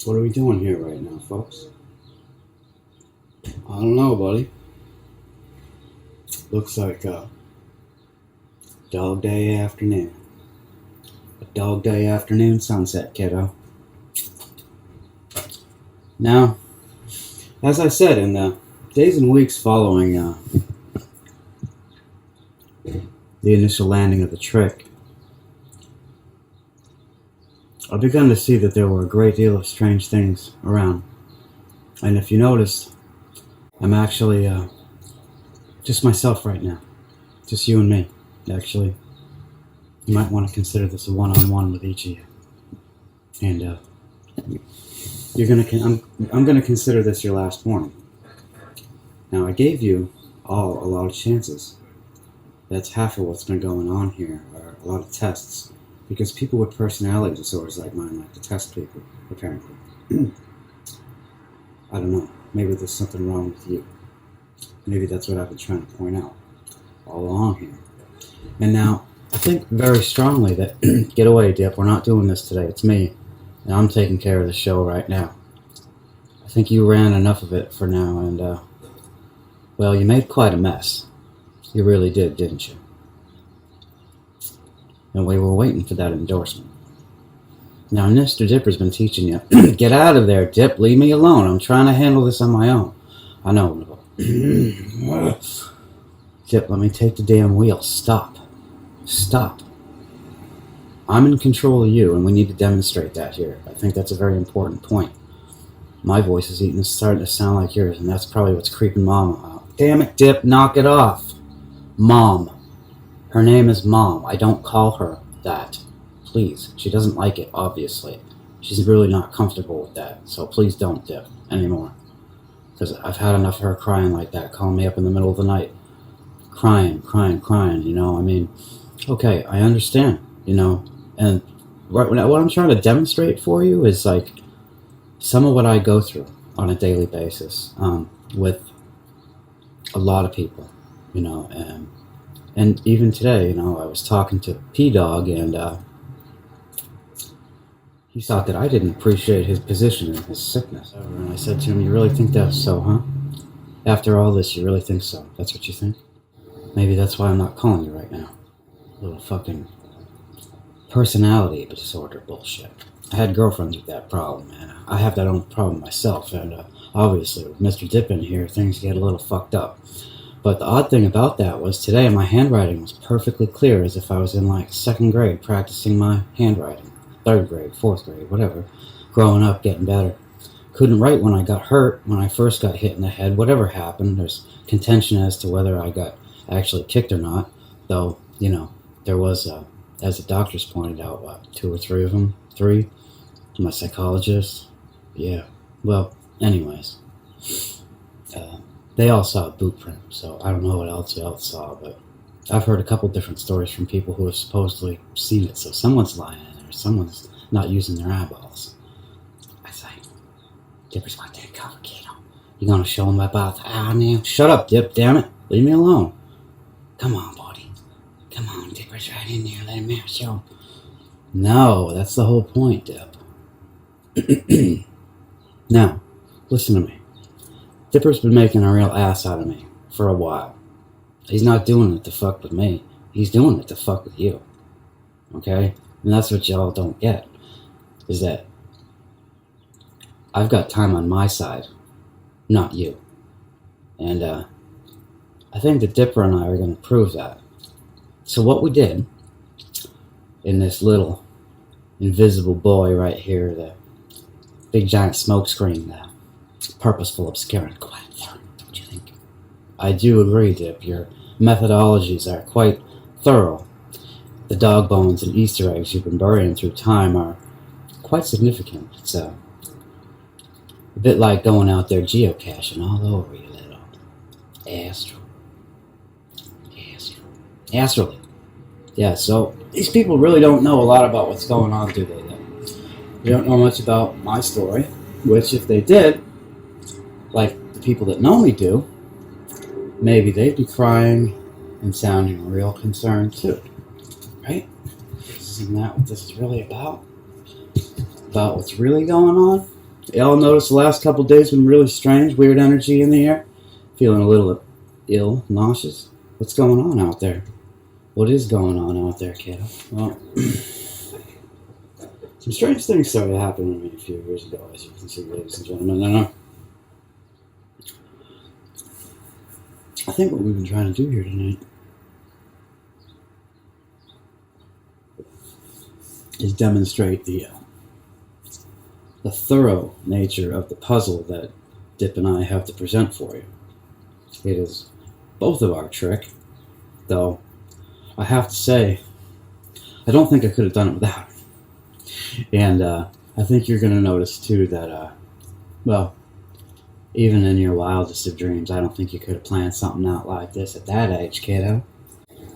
What are we doing here right now, folks? I don't know, buddy. Looks like a dog day afternoon. A dog day afternoon sunset, kiddo. Now, as I said, in the days and weeks following the initial landing of the trick, I've begun to see that there were a great deal of strange things around. And if you noticed, I'm actually just myself right now. Just you and me, actually. You might want to consider this a one-on-one with each of you. And I'm gonna consider this your last warning. Now, I gave you all a lot of chances. That's half of what's been going on here, are a lot of tests. Because people with personality disorders like mine like to test people, apparently. I don't know. Maybe there's something wrong with you. Maybe that's what I've been trying to point out all along here. And now, I think very strongly that, get away, Dip, we're not doing this today. It's me. And I'm taking care of the show right now. I think you ran enough of it for now, and, well, you made quite a mess. You really did, didn't you? And we were waiting for that endorsement. Now, Mr. Dipper's been teaching you, get out of there, Dip, leave me alone. I'm trying to handle this on my own. I know. Dip, let me take the damn wheel. Stop. I'm in control of you, and we need to demonstrate that here. I think that's a very important point. My voice is starting to sound like yours, and that's probably what's creeping Mama out. Damn it, Dip, knock it off. Mom. Her name is Mom. I don't call her that. Please. She doesn't like it, obviously. She's really not comfortable with that, so please don't, Dip, anymore. Because I've had enough of her crying like that, calling me up in the middle of the night. Crying, you know, I mean, okay, I understand, you know, and what I'm trying to demonstrate for you is, like, some of what I go through on a daily basis with a lot of people, you know, and even today, you know, I was talking to P-Dog, and he thought that I didn't appreciate his position in his sickness. And I said to him, you really think that's so, huh? After all this, you really think so? That's what you think? Maybe that's why I'm not calling you right now. Little fucking personality disorder bullshit. I had girlfriends with that problem, man. I have that own problem myself, and obviously with Mr. Dip in here, things get a little fucked up. But the odd thing about that was today my handwriting was perfectly clear, as if I was in like 2nd grade practicing my handwriting. 3rd grade, 4th grade, whatever. Growing up, getting better. Couldn't write when I got hurt, when I first got hit in the head. Whatever happened, there's contention as to whether I got actually kicked or not. Though, you know, there was, as the doctors pointed out, what, 2 or 3 of them? 3? My psychologist. Yeah. Well, anyways. They all saw a boot print, so I don't know what else saw, but I've heard a couple different stories from people who have supposedly seen it, so someone's lying or someone's not using their eyeballs. I say, Dipper's got that cover, kiddo. You gonna show him about the eye now? Shut up, Dip, damn it. Leave me alone. Come on, buddy. Come on, Dipper's right in there. Let him out, show him. No, that's the whole point, Dip. Now, listen to me. Dipper's been making a real ass out of me for a while. He's not doing it to fuck with me. He's doing it to fuck with you. Okay? And that's what y'all don't get. Is that I've got time on my side, not you. And I think that Dipper and I are going to prove that. So what we did in this little invisible boy right here, the big giant smoke screen, the purposeful, obscure, and quiet, don't you think? I do agree, Dip. Your methodologies are quite thorough. The dog bones and Easter eggs you've been burying through time are quite significant. It's a bit like going out there geocaching all over you, little astrally. Yeah, so these people really don't know a lot about what's going on, do they? They don't know much about my story, which if they did, like the people that know me do, maybe they'd be crying and sounding real concerned too, right? Isn't that what this is really about? About what's really going on? Y'all noticed the last couple days been really strange, weird energy in the air? Feeling a little ill, nauseous? What's going on out there? What is going on out there, kiddo? Well, some strange things started happening to me a few years ago, as you can see, ladies and gentlemen. And I think what we've been trying to do here tonight is demonstrate the thorough nature of the puzzle that Dip and I have to present for you. It is both of our trick, though I have to say, I don't think I could have done it without it. And I think you're going to notice too that, well, even in your wildest of dreams, I don't think you could have planned something out like this at that age, kiddo.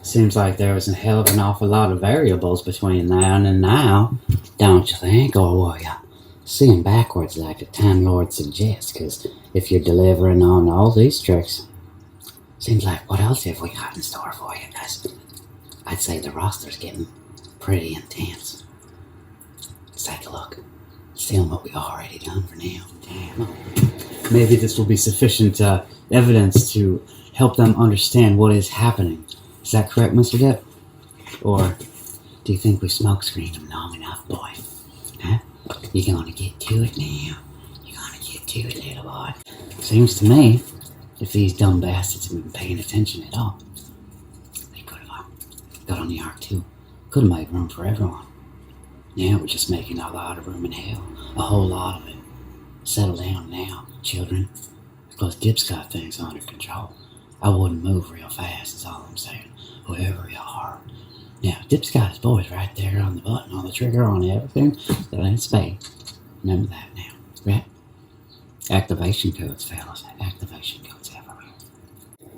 Seems like there was a hell of an awful lot of variables between then and now, don't you think? Or were you seeing backwards like the Time Lord suggests? Because if you're delivering on all these tricks, seems like what else have we got in store for you guys? I'd say the roster's getting pretty intense. Let's take a look. See what we already done for now. Damn. Maybe this will be sufficient evidence to help them understand what is happening. Is that correct, Mr. Depp? Or do you think we smokescreened them long enough, boy? Huh? You gonna get to it now? You gonna get to it, little boy? Seems to me, if these dumb bastards have been paying attention at all, they could have got on the ark too. Could have made room for everyone. Yeah, we're just making a lot of room in hell. A whole lot of it. Settle down now, children, because Dip's got things under control. I wouldn't move real fast, is all I'm saying. Whoever you are. Now, Dip's got his boys right there on the button, on the trigger, on everything. That ain't spade. Remember that now, right? Activation codes, fellas. Activation codes everywhere.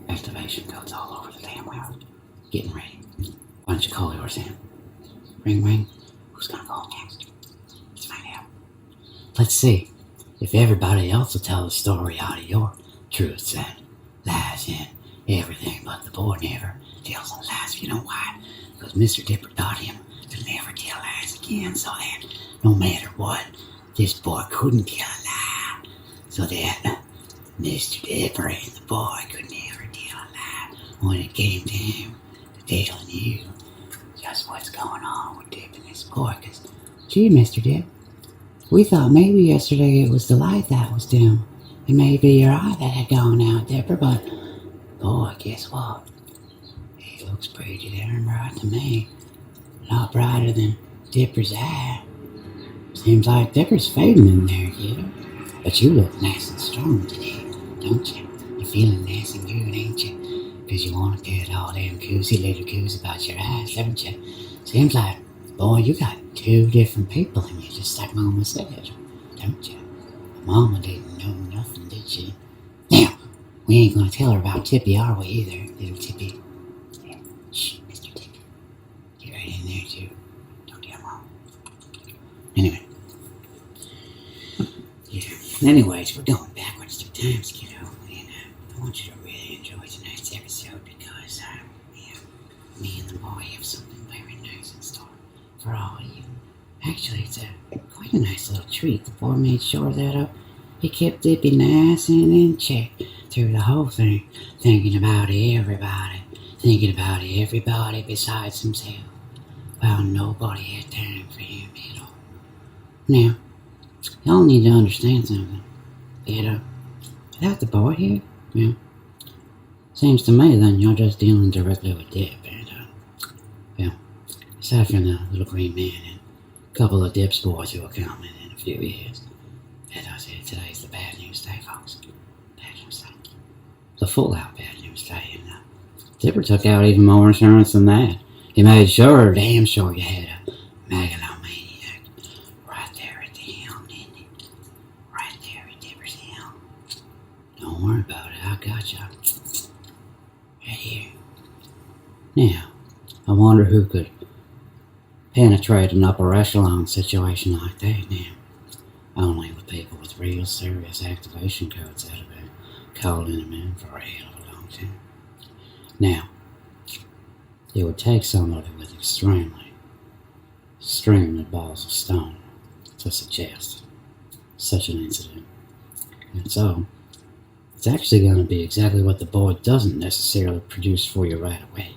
Activation codes all over the damn world. Getting ready. Why don't you call yours in? Ring, ring. Who's gonna call next? Let's find out. Let's see if everybody else will tell the story out of your truths and lies and everything, but the boy never tells the lies. You know why? Because Mr. Dipper taught him to never tell lies again, so that no matter what, this boy couldn't tell a lie. So that Mr. Dipper and the boy could never tell a lie when it came time to telling you just what's going on with Dip and this boy. Because, gee, Mr. Dip, we thought maybe yesterday it was the light that was dim. It may be your eye that had gone out, Dipper, but boy, guess what? It looks pretty darn bright to me. A lot brighter than Dipper's eye. Seems like Dipper's fading in there, kiddo. But you look nice and strong today, don't you? You're feeling nice and good, ain't you? Because you want to get all damn cozy little coos about your eyes, haven't you? Seems like, boy, you got two different people in you, just like Mama said, don't you? Mama didn't know nothing, did she? Now, we ain't gonna tell her about Tippy, are we, either, little Tippy? Yeah. Shh, Mr. Tippy. Get right in there, too. Don't tell Mom. Anyway. Yeah. Anyways, we're going backwards through times, kiddo. And I want you to really enjoy tonight's episode because, yeah, me and the boy have something very nice in store for all of you. Actually, it's quite a nice little treat. The boy made sure that he kept Dippy nice and in check through the whole thing, thinking about everybody besides himself. Well, nobody had time for him at all. Now, y'all need to understand something. Without the boy here, seems to me then you're just dealing directly with Dip. And, aside from the little green man and a couple of Dip's boys who will come in a few years. As I said, today's the bad news day, folks. Bad news day. The full out bad news day. And Dipper took out even more insurance than that. He made sure, damn sure, you had a megalomaniac right there at the helm, didn't he? Right there at Dipper's helm. Don't worry about it, I got you. Right here. Now, I wonder who could penetrate an upper echelon situation like that now. Only with people with real serious activation codes that have been calling them in for a hell of a long time. Now, it would take somebody with extremely balls of stone to suggest such an incident. And so, it's actually going to be exactly what the boy doesn't necessarily produce for you right away.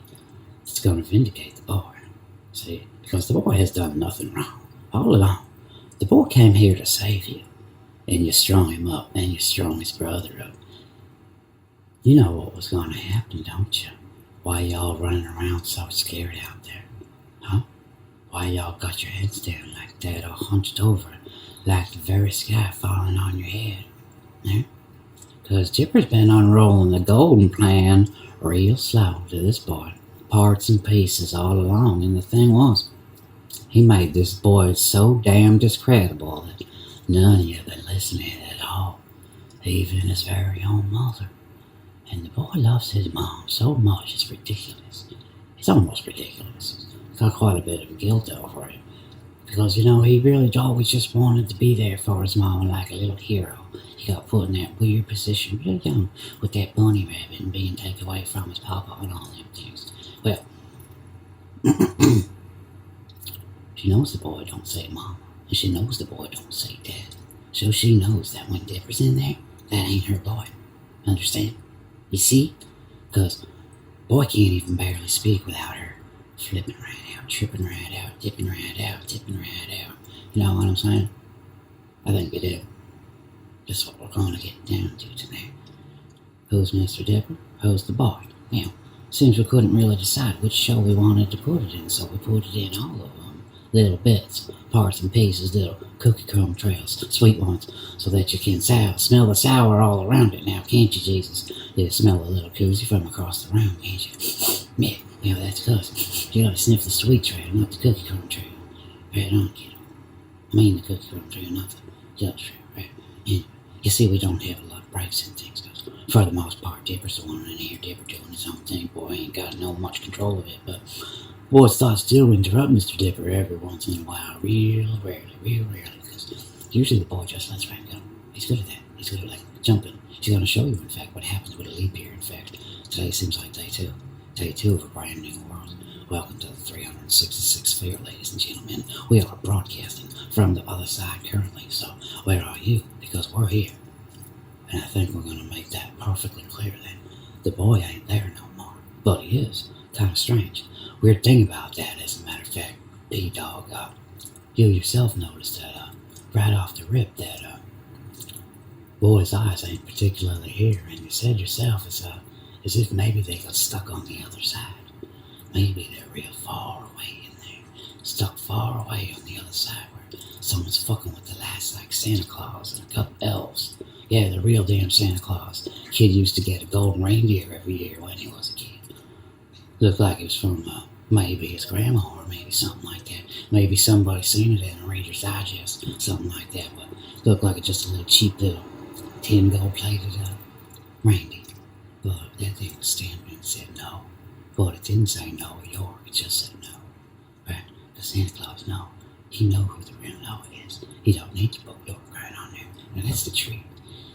It's going to vindicate the boy. See, because the boy has done nothing wrong. All along, the boy came here to save you. And you strung him up, and you strung his brother up. You know what was going to happen, don't you? Why y'all running around so scared out there? Huh? Why y'all got your heads down like that, or hunched over, like the very sky falling on your head? Yeah? Because Dipper's been unrolling the golden plan real slow to this boy, parts and pieces all along, and the thing was, he made this boy so damn discreditable that none of you been listening at all, even his very own mother. And the boy loves his mom so much it's ridiculous. It's almost ridiculous. He's got quite a bit of guilt over it. Because, he really always just wanted to be there for his mom like a little hero. He got put in that weird position real young with that bunny rabbit and being taken away from his papa and all them things. Well, she knows the boy don't say mama, and she knows the boy don't say dad. So she knows that when Dipper's in there, that ain't her boy. Understand? You see? Because boy can't even barely speak without her flipping right out, tripping right out, dipping right out, tipping right out. You know what I'm saying? I think we do. That's what we're going to get down to tonight. Who's Mr. Dipper? Who's the boy? Now, seems we couldn't really decide which show we wanted to put it in, so we put it in all of them. Little bits, parts and pieces, little cookie crumb trails, sweet ones, so that you can smell the sour all around it now, can't you, Jesus? You smell a little koozie from across the room, can't you? Yeah, that's because you gotta sniff the sweet trail, not the cookie crumb trail. Right on, kiddo. I mean the cookie crumb trail, not the other trail, right? And you see, we don't have a lot of breaks and things, because for the most part, Dipper's the one in here, Dipper doing his own thing. Boy, ain't got no much control of it, but boys thoughts do interrupt Mr. Dipper every once in a while, real rarely, because usually the boy just lets right go. He's good at that. He's good at jumping. He's going to show you, in fact, what happens with a leap year. In fact, today seems like day two. Day two of a brand new world. Welcome to the 366th sphere, ladies and gentlemen. We are broadcasting from the other side currently, so where are you? Because we're here. And I think we're going to make that perfectly clear that the boy ain't there no more. But he is. Kind of strange. Weird thing about that, as a matter of fact, B-Dog, you yourself noticed that right off the rip that boy's eyes ain't particularly here, and you said yourself as if maybe they got stuck on the other side. Maybe they're real far away in there, stuck far away on the other side where someone's fucking with the lights like Santa Claus and a couple elves. Yeah, the real damn Santa Claus. Kid used to get a golden reindeer every year when he was a kid. Looked like it was from maybe his grandma or maybe something like that. Maybe somebody seen it in a Reader's Digest, something like that. But looked like it's just a little cheap little tin gold-plated reindeer. But that thing was standing and said no. But it didn't say no, York. It just said no. Right? The Santa Claus, no. He know who the real Noah is. He don't need to put York right on there. And that's the tree.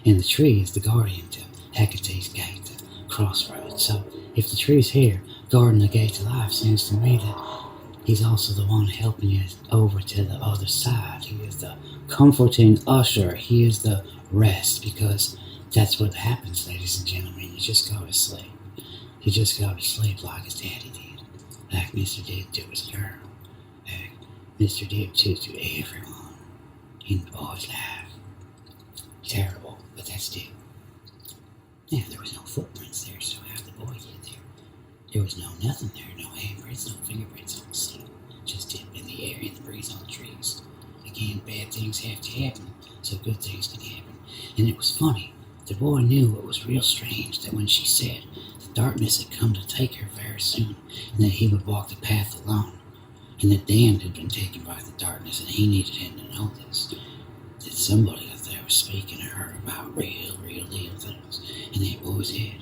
And the tree is the guardian to Hecate's gate, the crossroads. So if the tree's here, guarding the gate to life, seems to me that he's also the one helping you over to the other side. He is the comforting usher. He is the rest, because that's what happens, ladies and gentlemen. You just go to sleep. You just go to sleep like his daddy did. Like Mr. did to his girl. Like Mr. did to everyone in the boy's life. Terrible, but that's Dip. Yeah, there was no footprints there, so how did the boy get there? There was no nothing there, no handprints, no fingerprints on the seal. Just Dip in the air and the breeze on the trees. Again, bad things have to happen, so good things can happen. And it was funny. The boy knew it was real strange that when she said the darkness had come to take her very soon, and that he would walk the path alone, and that Dan had been taken by the darkness, and he needed him to know this, that somebody out there was speaking to her about real deal things in that boy's head,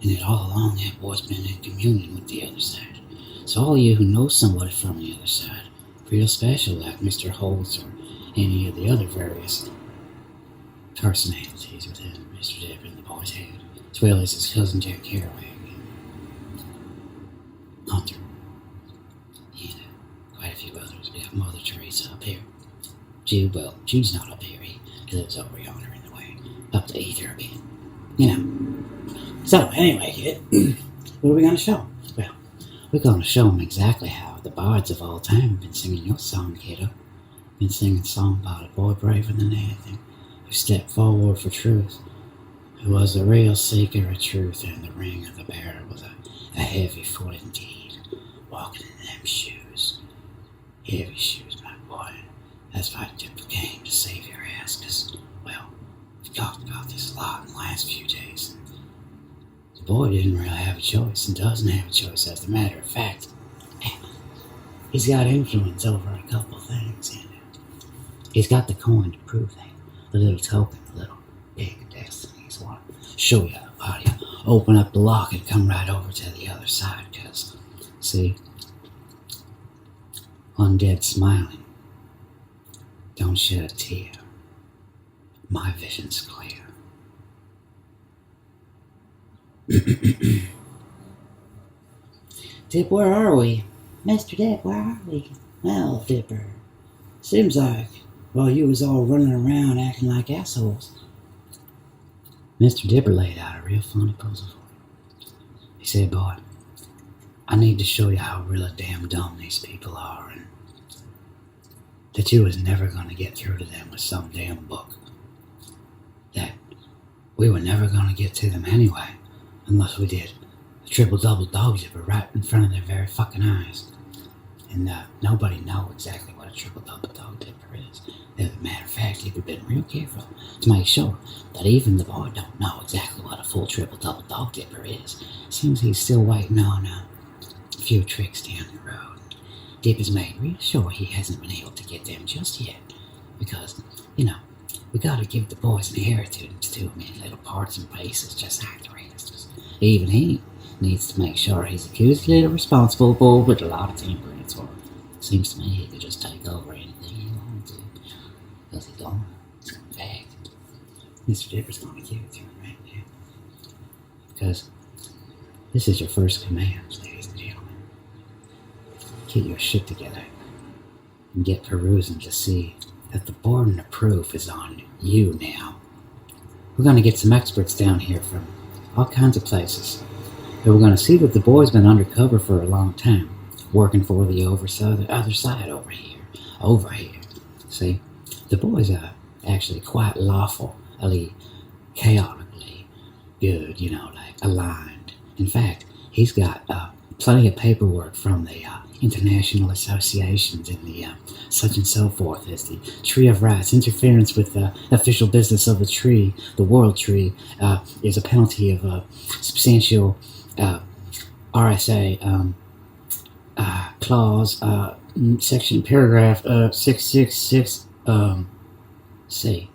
and that all along that boy's been in communion with the other side. So all of you who know somebody from the other side, real special like Mr. Holtz or any of the other various personalities within Mr. Dip in the boy's head, as well as his cousin Jack Kerouac and Hunter, and quite a few others. We got Mother Teresa up here. Jude's not up here. He He lives over yonder in the way, up the ether a bit. You know. So, anyway, kid, what are we going to show? Well, we're going to show him exactly how the bards of all time have been singing your song, kiddo. Been singing a song about a boy braver than anything, who stepped forward for truth, who was a real seeker of truth, and the ring of the bearer was a heavy foot indeed, walking in them shoes. Heavy shoes, my boy. That's why Dipper came to save your ass, because, well, we've talked about this a lot in the last few days. The boy didn't really have a choice, and doesn't have a choice, as a matter of fact. He's got influence over a couple things, and he's got the coin to prove that. The little token, the little egg of destiny is what I'll show you how you open up the lock and come right over to the other side, because, see, undead smiling, don't shed a tear. My vision's clear. Dip, where are we? Mr. Dip, where are we? Well, Dipper, seems like while you was all running around acting like assholes, Mr. Dipper laid out a real funny puzzle for you. He said, boy, I need to show you how really damn dumb these people are, and that you was never going to get through to them with some damn book. That we were never going to get to them anyway, unless we did a triple-double dog dipper right in front of their very fucking eyes. And nobody know exactly what a triple-double dog dipper is. As a matter of fact, you've been real careful to make sure that even the boy don't know exactly what a full triple-double dog dipper is. Seems he's still waiting on a few tricks down the road. Dip has made real sure he hasn't been able to get them just yet, because, you know, we gotta give the boys an inheritance to him in little parts and pieces, just like the rest. Even he needs to make sure he's acutely responsible for with a lot of temperance, or seems to me he could just take over anything he wanted to, because he don't. In fact, Mr. Dipper's gonna give it to him right now, because this is your first command, ladies and gentlemen. Get your shit together and get perusing to see that the burden of proof is on you now. We're going to get some experts down here from all kinds of places, and we're going to see that the boy's been undercover for a long time, working for the other side over here. See, the boys are actually quite lawfully, chaotically good, you know, like aligned. In fact, he's got plenty of paperwork from the international associations and the such and so forth as the Tree of Rights. Interference with the official business of the tree, the world tree, is a penalty of substantial RSA clause, section, paragraph 666 C,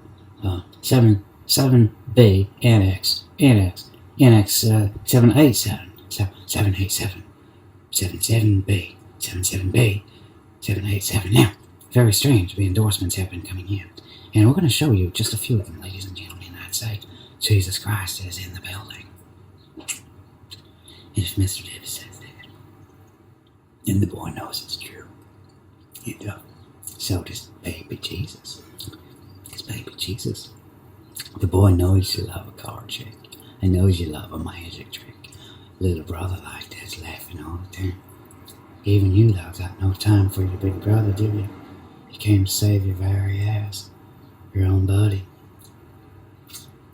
7B, annex 787, 77B, 77B, 787. Now, very strange, the endorsements have been coming in. And we're going to show you just a few of them, ladies and gentlemen. I'd say Jesus Christ is in the building. And if Mr. Davis says that, then the boy knows it's true. And so does baby Jesus. Because baby Jesus, the boy knows you love a card trick. He knows you love a magic trick. Little brother like that's laughing all the time. Even you, though, got no time for your big brother, did you? He came to save your very ass. Your own buddy.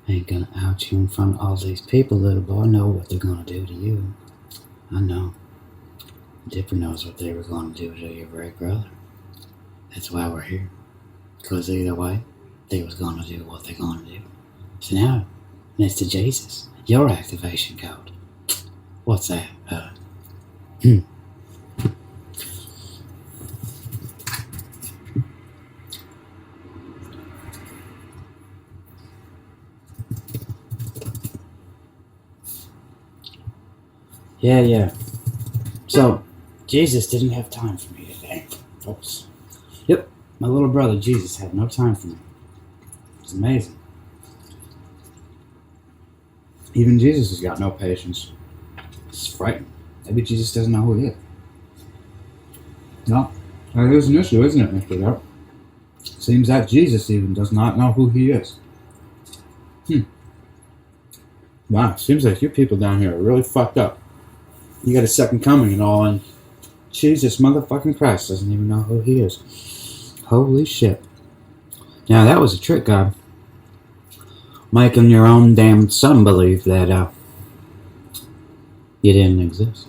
Ain't gonna out you in front of all these people, little boy. Know what they're gonna do to you. I know. Dipper knows what they were gonna do to your great brother. That's why we're here. Because either way, they was gonna do what they're gonna do. So now, Mr. Jesus, your activation code. What's that? Yeah. So, Jesus didn't have time for me today, folks. Yep, my little brother Jesus had no time for me. It's amazing. Even Jesus has got no patience. It's frightening. Maybe Jesus doesn't know who he is. No, that is an issue, isn't it, Mr. Dart? Seems that Jesus even does not know who he is. Wow, seems like you people down here are really fucked up. You got a second coming and all, and Jesus motherfucking Christ doesn't even know who he is. Holy shit. Now that was a trick, God. Making your own damn son believe that you didn't exist.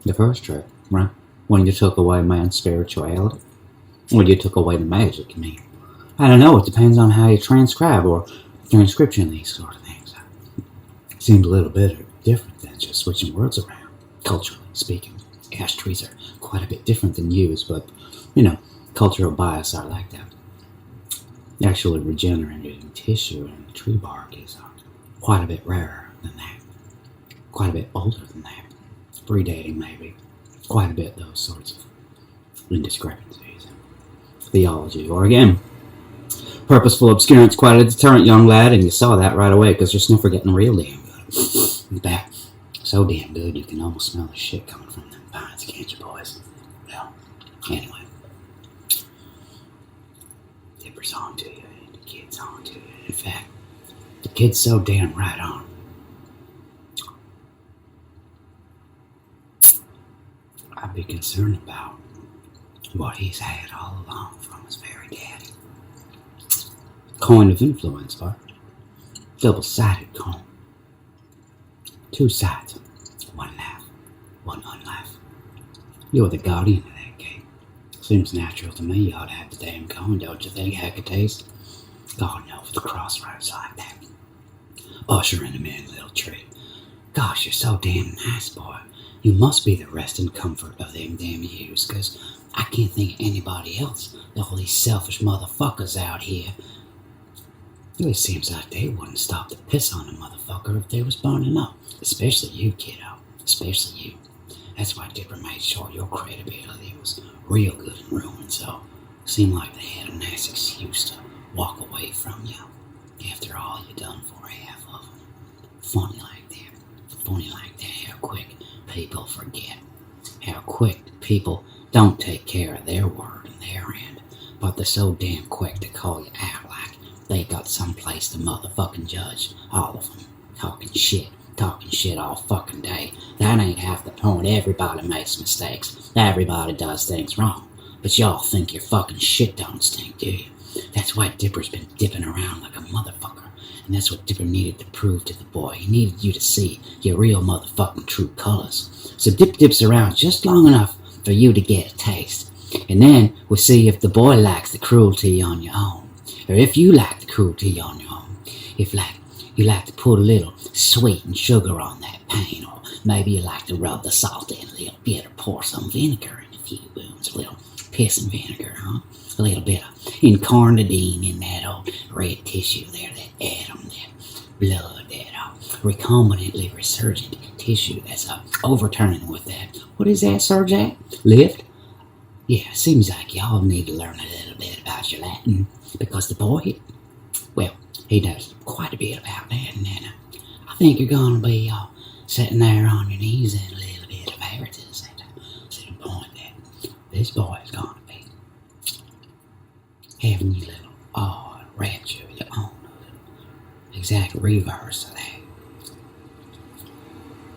The first trick, right? When you took away man's spirituality. When you took away the magic, I mean. I don't know, it depends on how you transcribe or transcription these sort of things. Seems a little bit different than just switching words around, culturally speaking. Ash trees are quite a bit different than yews, but, cultural bias are like that. Actually regenerating tissue in the tree bark is quite a bit rarer than that. Quite a bit older than that. Predating, maybe. Quite a bit, those sorts of indiscrepancies. Theology, or again, purposeful obscurance, quite a deterrent, young lad, and you saw that right away because your sniffer getting real damn good. In fact, so damn good you can almost smell the shit coming from them pines, can't you, boys? Well, anyway. Dipper's on to you, and the kid's on to you. In fact, the kid's so damn right on. I'd be concerned about what he's had all along from his very daddy. Coin of influence, but double-sided coin. Two sides, one laugh, one unlaugh. You're the guardian of that game. Seems natural to me you ought to have the damn coin, don't you think, Hecataste? God knows the crossroads like that. Ushering him in, little tree. Gosh, you're so damn nice, boy. You must be the rest and comfort of them damn yews, 'cause I can't think of anybody else. All these selfish motherfuckers out here. It seems like they wouldn't stop to piss on a motherfucker if they was burning up. Especially you, kiddo. Especially you. That's why Dipper made sure your credibility was real good and ruined, so it seemed like they had a nice excuse to walk away from you after all you done for half of them. Funny like that. Funny like that, how quick people forget. How quick people don't take care of their word and their end, but they're so damn quick to call you out like they got someplace to motherfucking judge. All of them. Talking shit all fucking day. That ain't half the point. Everybody makes mistakes. Everybody does things wrong. But y'all think your fucking shit don't stink, do you? That's why Dipper's been dipping around like a motherfucker. And that's what Dipper needed to prove to the boy. He needed you to see your real motherfucking true colors. So Dip dips around just long enough for you to get a taste. And then we'll see if the boy likes the cruelty on your own. Or if you like the cruelty on your own. If you like to put a little sweet and sugar on that pain, or maybe you like to rub the salt in a little bit, or pour some vinegar in a few wounds, a little piss and vinegar, huh? A little bit of incarnadine in that old red tissue there, that atom, that blood, that recombinantly resurgent tissue that's overturning with that. What is that, Sir Jack? Lift? Yeah, seems like y'all need to learn a little bit about your Latin, because the boy, well, he knows quite a bit about that, and then I think you're going to be sitting there on your knees in a little bit of heritage to the point that this boy is going to be having you little rapture of your own, exact reverse of that.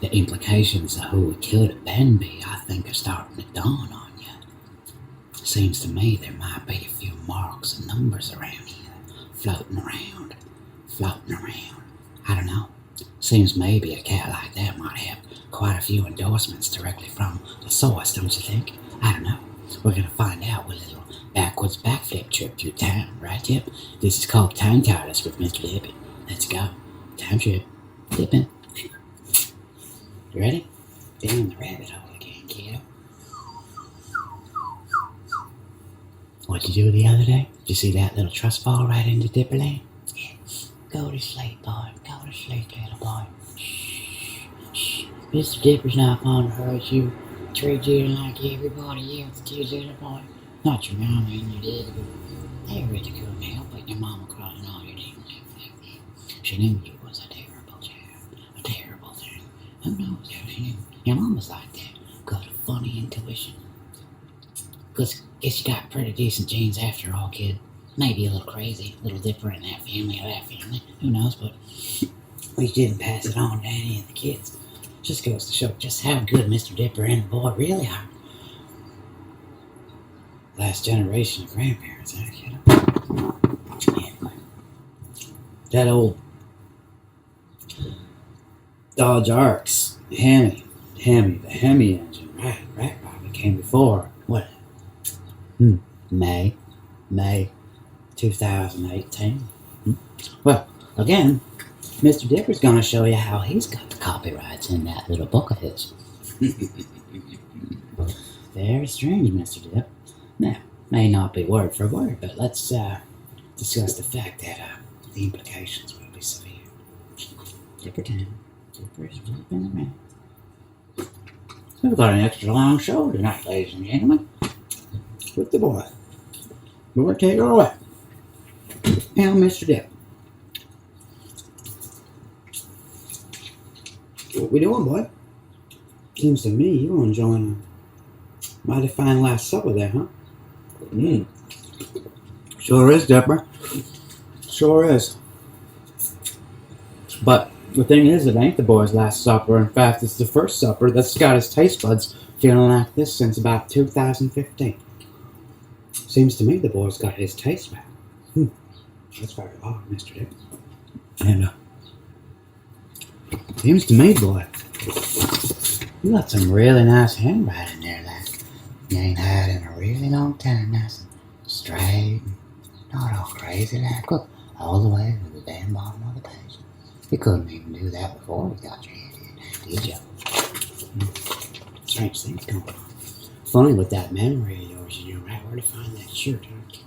The implications of who it could have been I think are starting to dawn on you. Seems to me there might be a few marks and numbers around here, floating around. I don't know. Seems maybe a cat like that might have quite a few endorsements directly from the source, don't you think? I don't know. We're going to find out with a little backwards backflip trip through time, right, Tip? This is called Time TARDIS with Mr. Lippin. Let's go. Time trip. Lippin. You ready? Down the rabbit hole again, kiddo. What'd you do the other day? Did you see that little trust fall right into Dipperland? Yeah. Go to sleep, boy. Go to sleep, little boy. Shh. Shh. Mr. Dipper's not going to hurt you. Treat you like everybody else did, little boy. Not your mama and your daddy. They really couldn't help it. Your mama crying all your damn life. She knew you was a terrible child. A terrible thing. Who knows how she knew? Your mama's like that. Got a funny intuition. Guess you got pretty decent genes after all, kid. maybe a little crazy, little Dipper in that family or that family. Who knows? But we didn't pass it on to any of the kids. Just goes to show just how good Mr. Dipper and the boy really are. Last generation of grandparents, huh, kiddo? Anyway, that old Dodge Arcs, the Hemi engine, right, probably came before, what? May 2018. Well, again, Mr. Dipper's gonna show you how he's got the copyrights in that little book of his. Very strange, Mr. Dip. Now, may not be word for word, but let's discuss the fact that the implications will be severe. Dipper time. Dipper's really been around. We've got an extra long show tonight, ladies and gentlemen. With the boy. Boy, take her away. Now, Mr. Dip. What we doing, boy? Seems to me you're enjoying a mighty fine last supper there, huh? Sure is, Dipper. Sure is. But the thing is, it ain't the boy's last supper. In fact, it's the first supper that's got his taste buds feeling like this since about 2015. Seems to me the boy's got his taste back. That's very odd, Mr. Dip. And seems to me, boy, you got some really nice handwriting there, lad. You ain't had in a really long time, nice and straight, and not all crazy, lad. Look, all the way to the damn bottom of the page. You couldn't even do that before we got your head in, did you? Strange things going on. Funny with that memory of yours, you know right where to find that shirt, huh?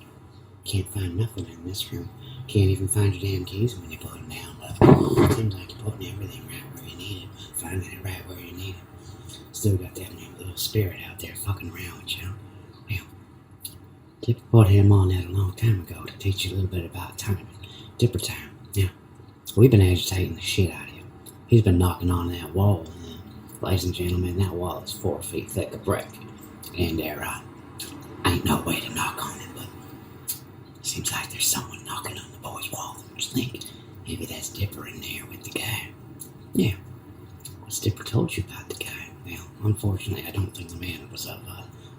Can't find nothing in this room. Can't even find your damn keys when you put them down, but it seems like you're putting everything right where you need it, finding it right where you need it. Still got that little spirit out there fucking around with you. Well, Dipper put him on that a long time ago to teach you a little bit about time. Dipper time. Now, we've been agitating the shit out of you. He's been knocking on that wall. Ladies and gentlemen, that wall is 4 feet thick of brick. And there ain't no way to knock on it, but seems like there's someone knocking on the boy's wall. Just think, maybe that's Dipper in there with the guy. Yeah. What's Dipper told you about the guy? Well, unfortunately, I don't think the man was of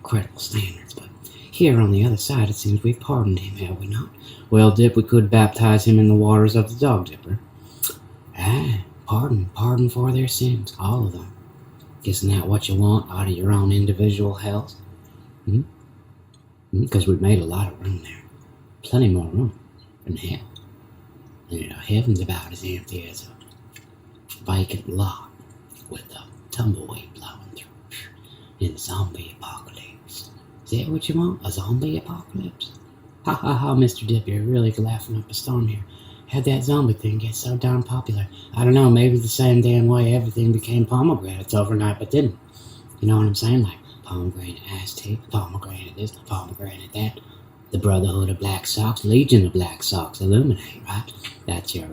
credible standards, but here on the other side, it seems we've pardoned him, have we not? Well, Dip, we could baptize him in the waters of the dog dipper. Pardon for their sins, all of them. Isn't that what you want out of your own individual hells? Because we've made a lot of room there. Plenty more room than hell. And, heaven's about as empty as a vacant lot with a tumbleweed blowing through in the zombie apocalypse. Is that what you want? A zombie apocalypse? Ha ha ha, Mr. Dip, you're really laughing up a storm here. How'd that zombie thing get so darn popular? I don't know, maybe the same damn way everything became pomegranates overnight, but didn't. You know what I'm saying? Like pomegranate iced tea, pomegranate this, pomegranate that. The Brotherhood of Black Socks, Legion of Black Socks, illuminate, right? That's your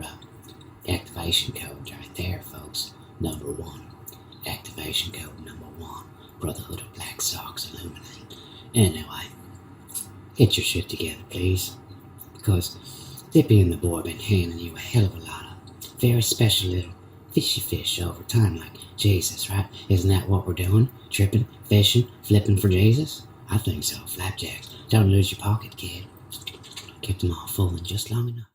activation code right there, folks. Number 1. Activation code number 1. Brotherhood of Black Socks, illuminate. Anyway, get your shit together, please. Because Dippy and the boy been handing you a hell of a lot of very special little fishy fish over time, like Jesus, right? Isn't that what we're doing? Tripping, fishing, flipping for Jesus? I think so. Flapjacks. Don't lose your pocket, kid. Keep them all full in just long enough.